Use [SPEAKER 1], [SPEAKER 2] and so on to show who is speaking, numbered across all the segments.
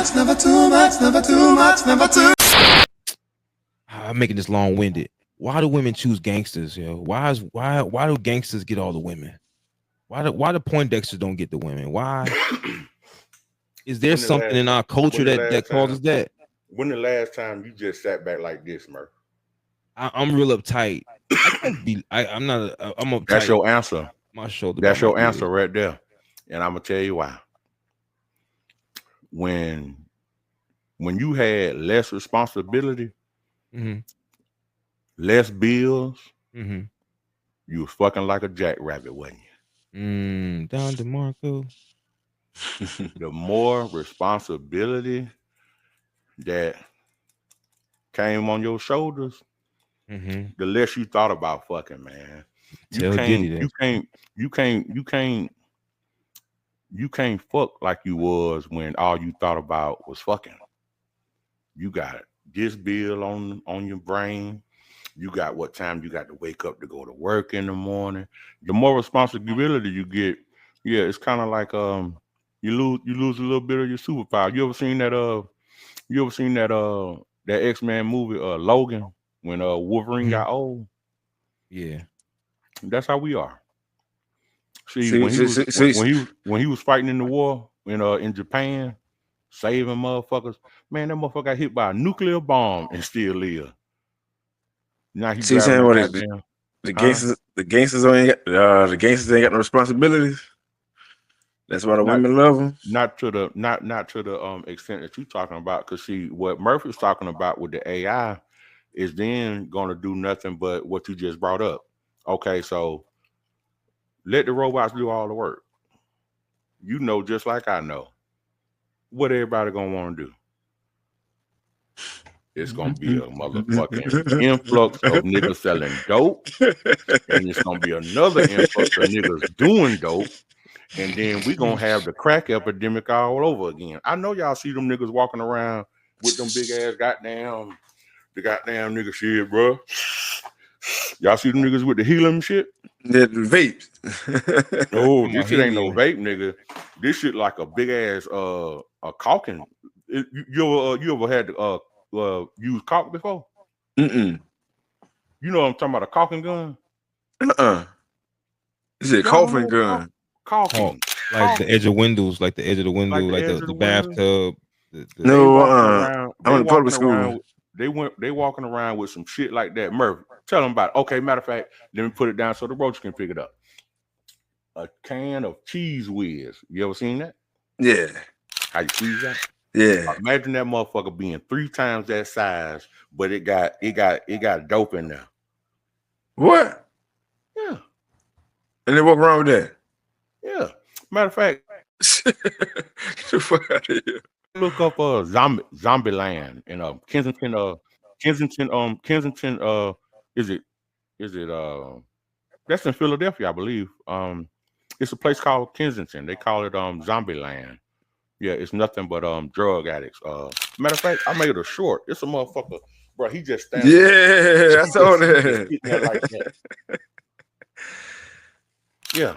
[SPEAKER 1] much, never too much, never too much, never too.
[SPEAKER 2] I'm making this long-winded. Why do women choose gangsters, yo? Why do gangsters get all the women? Why the Poindexters don't get the women? Why is there something in our culture that causes that?
[SPEAKER 3] When the last time you just sat back like this, Murph?
[SPEAKER 2] I'm real uptight. I can't be. I'm not. I'm uptight.
[SPEAKER 3] That's your answer.
[SPEAKER 2] My shoulder.
[SPEAKER 3] That's your answer right there, and I'm gonna tell you why. When you had less responsibility, less bills, you was fucking like a jackrabbit, wasn't you?
[SPEAKER 2] Don DeMarco.
[SPEAKER 3] The more responsibility that came on your shoulders, the less you thought about fucking, man. You can't fuck like you was when all you thought about was fucking. You got this bill on your brain. You got what time you got to wake up to go to work in the morning. The more responsibility you get, yeah, it's kind of like you lose a little bit of your superpower. You ever seen that X-Men movie Logan when Wolverine got old?
[SPEAKER 2] Yeah.
[SPEAKER 3] That's how we are. When he was fighting in the war in Japan, saving motherfuckers, man, that motherfucker got hit by a nuclear bomb and still live. Now he's saying what is
[SPEAKER 4] the gangsters ain't got no responsibilities. That's why the women love them.
[SPEAKER 3] Not to the extent that you're talking about, because see what Murphy's talking about with the AI is then going to do nothing but what you just brought up. Okay, so let the robots do all the work. You know, just like I know, what everybody gonna want to do. It's gonna be a motherfucking influx of niggas selling dope, and it's gonna be another influx of niggas doing dope, and then we gonna have the crack epidemic all over again. I know y'all see them niggas walking around with them big ass goddamn nigga shit, bro. Y'all see them niggas with the helium shit?
[SPEAKER 4] The vapes.
[SPEAKER 3] No, this shit ain't no vape, nigga. This shit like a big ass a caulking. You ever had used caulk before?
[SPEAKER 4] You
[SPEAKER 3] know what I'm talking about, a caulking gun?
[SPEAKER 4] Is it a coughing gun?
[SPEAKER 3] Caulking.
[SPEAKER 2] Like the edge of windows, like the edge of the window, like the bathtub.
[SPEAKER 4] I'm in public school.
[SPEAKER 3] They walking around with some shit like that. Murphy, tell them about it. Okay, matter of fact, let me put it down so the roaches can pick it up. A can of cheese whiz. You ever seen that?
[SPEAKER 4] Yeah.
[SPEAKER 3] How you squeeze that?
[SPEAKER 4] Yeah.
[SPEAKER 3] Imagine that motherfucker being 3 times that size, but it got dope in there.
[SPEAKER 4] What?
[SPEAKER 3] Yeah.
[SPEAKER 4] And they walk around with that?
[SPEAKER 3] Yeah. Matter of fact,
[SPEAKER 4] get the fuck out of here.
[SPEAKER 3] Look up Zombieland in Kensington. Is it that's in Philadelphia, I believe. It's a place called Kensington. They call it Zombieland. Yeah, it's nothing but drug addicts. Matter of fact, I made a short. It's a motherfucker, bro. He just stands.
[SPEAKER 4] Yeah, I saw that.
[SPEAKER 3] Like that. Yeah.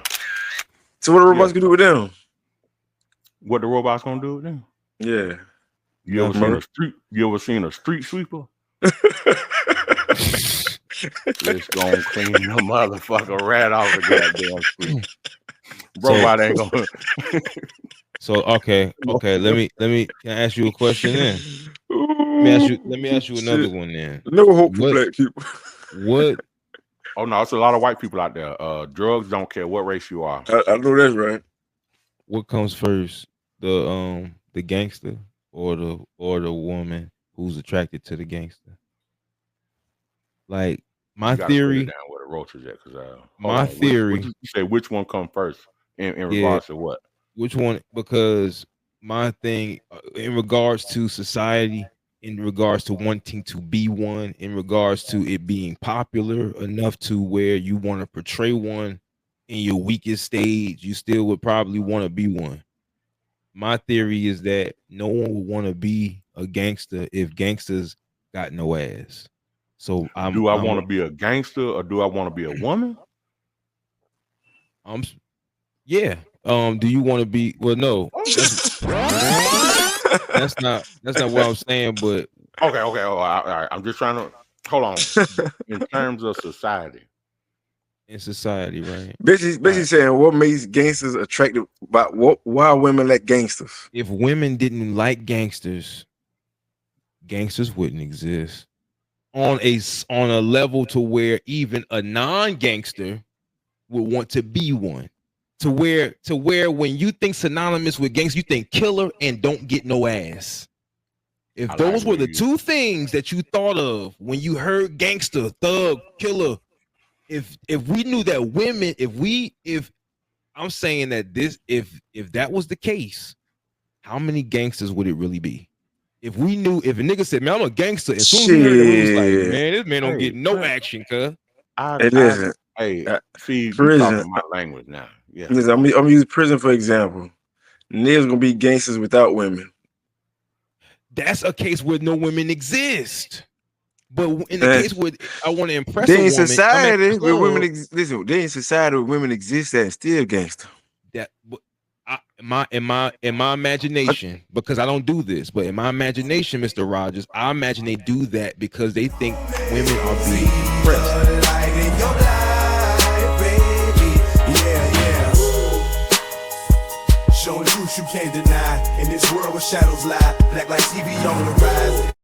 [SPEAKER 4] So what the robots gonna do with them?
[SPEAKER 3] What the robots gonna do with them?
[SPEAKER 4] Yeah.
[SPEAKER 3] You ever seen a street sweeper? Let's go and clean the motherfucker right off the goddamn street. Robot ain't gonna.
[SPEAKER 2] So okay. Let me can I ask you a question then? Let me ask you another one then.
[SPEAKER 4] No hope for black people.
[SPEAKER 2] What?
[SPEAKER 3] Oh no, it's a lot of white people out there. Drugs don't care what race you are.
[SPEAKER 4] I know that's right.
[SPEAKER 2] What comes first, the gangster or the woman who's attracted to the gangster? Like my theory.
[SPEAKER 3] Down where the roaches at,
[SPEAKER 2] my theory.
[SPEAKER 3] You say which one come first in regards to what?
[SPEAKER 2] Which one? Because my thing in regards to society, in regards to wanting to be one, in regards to it being popular enough to where you want to portray one in your weakest stage, you still would probably want to be one. My theory is that no one would want to be a gangster if gangsters got no ass. So
[SPEAKER 3] do I want to be a gangster or do I want to be a woman?
[SPEAKER 2] Yeah. Do you want to be? Well, no. that's not what I'm saying. But
[SPEAKER 3] Okay. Oh, all right. I'm just trying to hold on. In terms of society,
[SPEAKER 2] in society, right?
[SPEAKER 4] Basically saying what makes gangsters attractive, but why women like gangsters?
[SPEAKER 2] If women didn't like gangsters wouldn't exist on a level to where even a non-gangster would want to be one. To where when you think synonymous with gangster, you think killer and don't get no ass. If those were the two things that you thought of when you heard gangster, thug, killer, if we knew that women, if I'm saying that if that was the case, how many gangsters would it really be? If we knew, if a nigga said, man, I'm a gangster, as soon as we heard it, we was like, man, this man don't get no action, cuz.
[SPEAKER 3] See,
[SPEAKER 4] prison.
[SPEAKER 3] you talking my language now. Yeah.
[SPEAKER 4] Listen, I'm gonna use prison for example. Niggas gonna be gangsters without women.
[SPEAKER 2] That's a case where no women exist. But in the case where I want to impress
[SPEAKER 4] they
[SPEAKER 2] a woman,
[SPEAKER 4] society where women listen, they in society where women exist and still gangster.
[SPEAKER 2] That in my imagination, because I don't do this, but in my imagination, Mr. Rogers, I imagine they do that because they think women are being oppressed.
[SPEAKER 1] Showing truth you can't deny. In this world where shadows lie, black light TV on the rise.